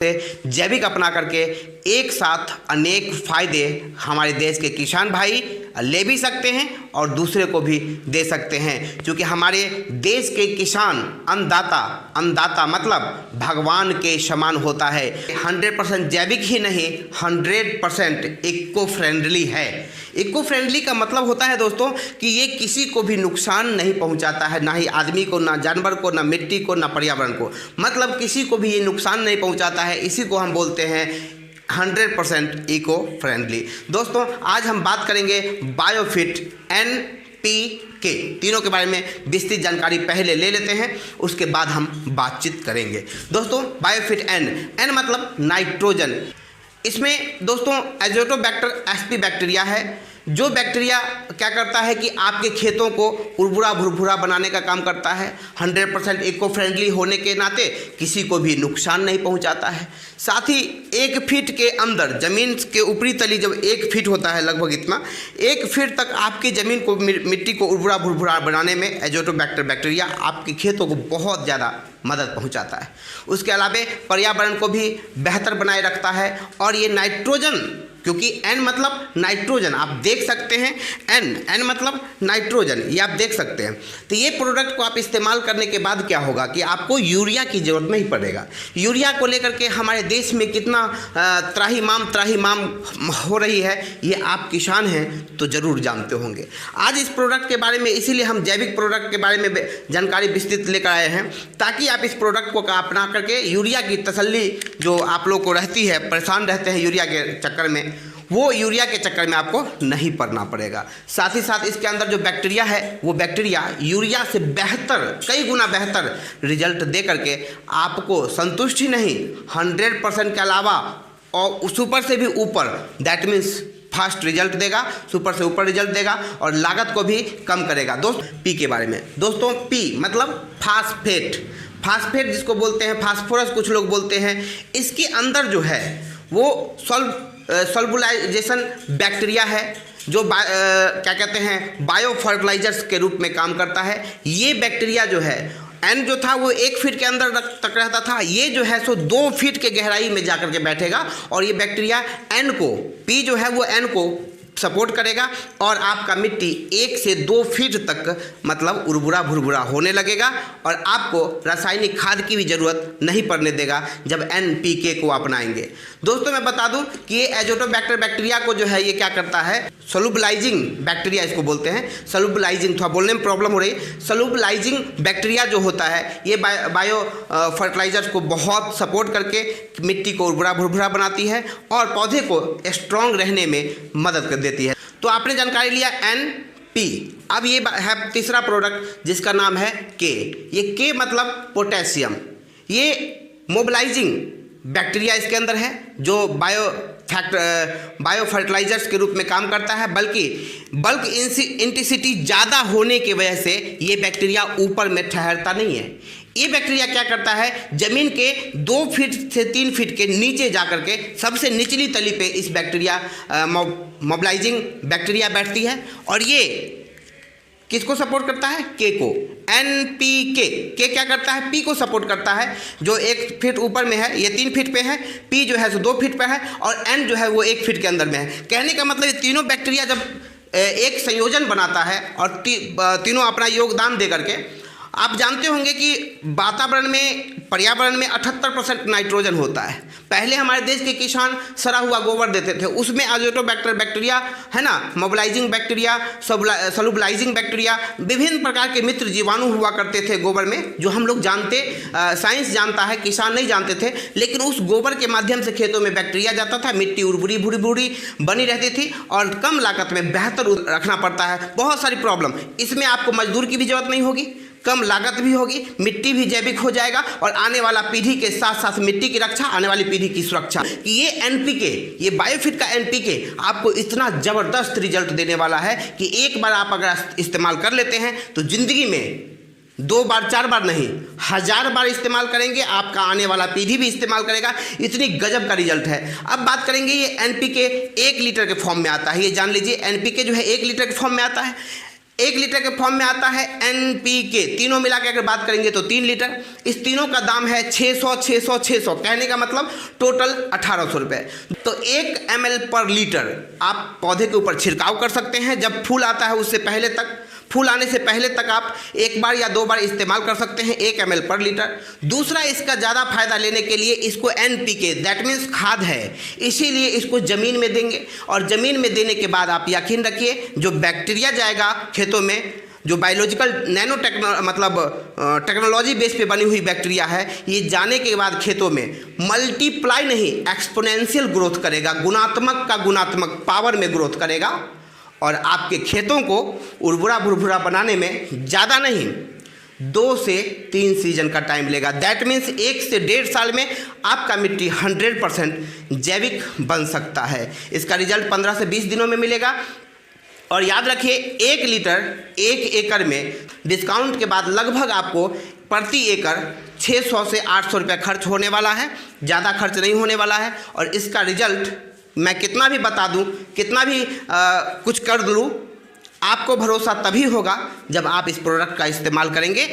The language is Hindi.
जैविक अपना करके एक साथ अनेक फायदे हमारे देश के किसान भाई ले भी सकते हैं और दूसरे को भी दे सकते हैं, क्योंकि हमारे देश के किसान अन्नदाता मतलब भगवान के समान होता है। 100% जैविक ही नहीं 100% इको फ्रेंडली है। इको फ्रेंडली का मतलब होता है दोस्तों कि ये किसी को भी नुकसान नहीं पहुंचाता है, ना ही आदमी को, ना जानवर को, ना मिट्टी को, ना पर्यावरण को, मतलब किसी को भी ये नुकसान नहीं पहुंचाता है। इसी को हम बोलते हैं 100% इको फ्रेंडली। दोस्तों आज हम बात करेंगे बायोफिट NPK तीनों के बारे में विस्तृत जानकारी पहले ले लेते हैं, उसके बाद हम बातचीत करेंगे। दोस्तों बायोफिट N मतलब नाइट्रोजन। इसमें दोस्तों एजोटोबैक्टर sp बैक्टीरिया है, जो बैक्टीरिया क्या करता है कि आपके खेतों को उर्वरा भुरभुरा बनाने का काम करता है। 100% इको फ्रेंडली होने के नाते किसी को भी नुकसान नहीं पहुंचाता है। साथ ही 1 फीट के अंदर ज़मीन के ऊपरी तली जब 1 फीट होता है, लगभग इतना 1 फीट तक आपकी ज़मीन को, मिट्टी को उर्वरा भुरभुरा बनाने में एजोटोबैक्टर बैक्टीरिया आपके खेतों को बहुत ज़्यादा मदद पहुंचाता है। उसके अलावा पर्यावरण को भी बेहतर बनाए रखता है। और ये नाइट्रोजन, क्योंकि N मतलब नाइट्रोजन, आप देख सकते हैं N मतलब नाइट्रोजन, ये आप देख सकते हैं। तो ये प्रोडक्ट को आप इस्तेमाल करने के बाद क्या होगा कि आपको यूरिया की ज़रूरत नहीं पड़ेगा। यूरिया को लेकर के हमारे देश में कितना त्राहिमाम हो रही है, ये आप किसान हैं तो ज़रूर जानते होंगे। आज इस प्रोडक्ट के बारे में, इसीलिए हम जैविक प्रोडक्ट के बारे में जानकारी विस्तृत लेकर आए हैं, ताकि आप इस प्रोडक्ट को अपना करके यूरिया की तसल्ली जो आप लोग को रहती है, परेशान रहते हैं यूरिया के चक्कर में, वो यूरिया के चक्कर में आपको नहीं पड़ना पड़ेगा। साथ ही साथ इसके अंदर जो बैक्टीरिया है, वो बैक्टीरिया यूरिया से बेहतर, कई गुना बेहतर रिजल्ट दे करके आपको संतुष्टि नहीं 100% के अलावा और सुपर से भी ऊपर, दैट मीन्स फास्ट रिजल्ट देगा, सुपर से ऊपर रिजल्ट देगा और लागत को भी कम करेगा। पी के बारे में दोस्तों, पी मतलब फास्फेट जिसको बोलते हैं, फास्फोरस कुछ लोग बोलते हैं। इसके अंदर जो है वो सॉल्बुलाइजेशन बैक्टीरिया है, जो क्या कहते हैं बायो फर्टिलाइजर्स के रूप में काम करता है। ये बैक्टीरिया जो है, N जो था वो 1 फीट के अंदर तक रहता था, ये जो है सो 2 फीट के गहराई में जाकर के बैठेगा और ये बैक्टीरिया N को, P जो है वो N को सपोर्ट करेगा और आपका मिट्टी 1 से 2 फीट तक मतलब उर्वरा भुरभुरा होने लगेगा और आपको रासायनिक खाद की भी ज़रूरत नहीं पड़ने देगा जब NPK को अपनाएंगे। दोस्तों मैं बता दूं कि ये एजोटोबैक्टर बैक्टीरिया को जो है ये क्या करता है, सोलुबलाइजिंग बैक्टीरिया इसको बोलते हैं। सोलुबलाइजिंग, थोड़ा बोलने में प्रॉब्लम हो रही है। सोलुबलाइजिंग बैक्टीरिया जो होता है ये बायो फर्टिलाइजर्स को बहुत सपोर्ट करके मिट्टी को उर्वरा भुरभुरा बनाती है और पौधे को स्ट्रॉन्ग रहने में मदद कर देती है। तो आपने जानकारी लिया NP। अब ये है तीसरा प्रोडक्ट जिसका नाम है K। ये K मतलब पोटेशियम। ये मोबिलाइजिंग बैक्टीरिया इसके अंदर है जो बायो फर्टिलाइजर्स के रूप में काम करता है। बल्क इंटेंसिटी ज़्यादा होने की वजह से ये बैक्टीरिया ऊपर में ठहरता नहीं है। ये बैक्टीरिया क्या करता है, जमीन के 2 फीट से 3 फीट के नीचे जाकर के सबसे निचली तली पे इस बैक्टीरिया मोबिलाइजिंग बैक्टीरिया बैठती है और ये किसको सपोर्ट करता है, K को। NPK, K क्या करता है, P को सपोर्ट करता है, जो 1 फीट ऊपर में है, ये 3 फीट पे है, P जो है सो 2 फीट पे है और N जो है वो 1 फीट के अंदर में है। कहने का मतलब ये तीनों बैक्टीरिया जब एक संयोजन बनाता है और तीनों अपना योगदान दे करके, आप जानते होंगे कि वातावरण में, पर्यावरण में 78% नाइट्रोजन होता है। पहले हमारे देश के किसान सड़ा हुआ गोबर देते थे, उसमें एजोटोबैक्टर बैक्टीरिया है ना, मोबिलाइजिंग बैक्टीरिया, सोलुबलाइजिंग बैक्टीरिया, विभिन्न प्रकार के मित्र जीवाणु हुआ करते थे गोबर में, जो हम लोग जानते, साइंस जानता है, किसान नहीं जानते थे। लेकिन उस गोबर के माध्यम से खेतों में बैक्टीरिया जाता था, मिट्टी उर्वरी भुरभुरी बनी रहती थी और कम लागत में बेहतर रखना पड़ता है। बहुत सारी प्रॉब्लम, इसमें आपको मजदूर की भी जरूरत नहीं होगी, कम लागत भी होगी, मिट्टी भी जैविक हो जाएगा और आने वाला पीढ़ी के साथ साथ मिट्टी की रक्षा, आने वाली पीढ़ी की सुरक्षा। कि ये NPK, ये बायोफिट का NPK आपको इतना ज़बरदस्त रिजल्ट देने वाला है कि एक बार आप अगर इस्तेमाल कर लेते हैं तो ज़िंदगी में 2 बार 4 बार नहीं 1000 बार इस्तेमाल करेंगे, आपका आने वाला पीढ़ी भी इस्तेमाल करेगा। इतनी गजब का रिजल्ट है। अब बात करेंगे, ये NPK 1 लीटर के फॉर्म में आता है, ये जान लीजिए। NPK जो है 1 लीटर के फॉर्म में आता है। 1 लीटर के फॉर्म में आता है NPK, तीनों मिला के अगर बात करेंगे तो 3 लीटर। इस तीनों का दाम है 600 600 600, कहने का मतलब टोटल 1800 रुपये। तो 1 ml पर लीटर आप पौधे के ऊपर छिड़काव कर सकते हैं। जब फूल आता है उससे पहले तक, फूल आने से पहले तक आप 1 बार या 2 बार इस्तेमाल कर सकते हैं 1 ml पर लीटर। दूसरा, इसका ज़्यादा फायदा लेने के लिए इसको NPK दैट मीन्स खाद है, इसीलिए इसको ज़मीन में देंगे। और ज़मीन में देने के बाद आप यकीन रखिए जो बैक्टीरिया जाएगा खेतों में, जो बायोलॉजिकल नैनो टेक्नोलॉजी बेस पे बनी हुई बैक्टीरिया है, ये जाने के बाद खेतों में मल्टीप्लाई नहीं एक्सपोनेंशियल ग्रोथ करेगा, गुणात्मक का गुणात्मक पावर में ग्रोथ करेगा और आपके खेतों को उर्वरा भुरभुरा बनाने में ज़्यादा नहीं 2 से 3 सीजन का टाइम लेगा। दैट मीन्स 1 से 1.5 साल में आपका मिट्टी 100% जैविक बन सकता है। इसका रिजल्ट 15 से 20 दिनों में मिलेगा। और याद रखिए 1 लीटर 1 एकड़ में डिस्काउंट के बाद लगभग आपको प्रति एकड़ 600 से 800 रुपये खर्च होने वाला है, ज़्यादा खर्च नहीं होने वाला है। और इसका रिजल्ट मैं कितना भी बता दूं, कितना भी कुछ कर दूं, आपको भरोसा तभी होगा जब आप इस प्रोडक्ट का इस्तेमाल करेंगे।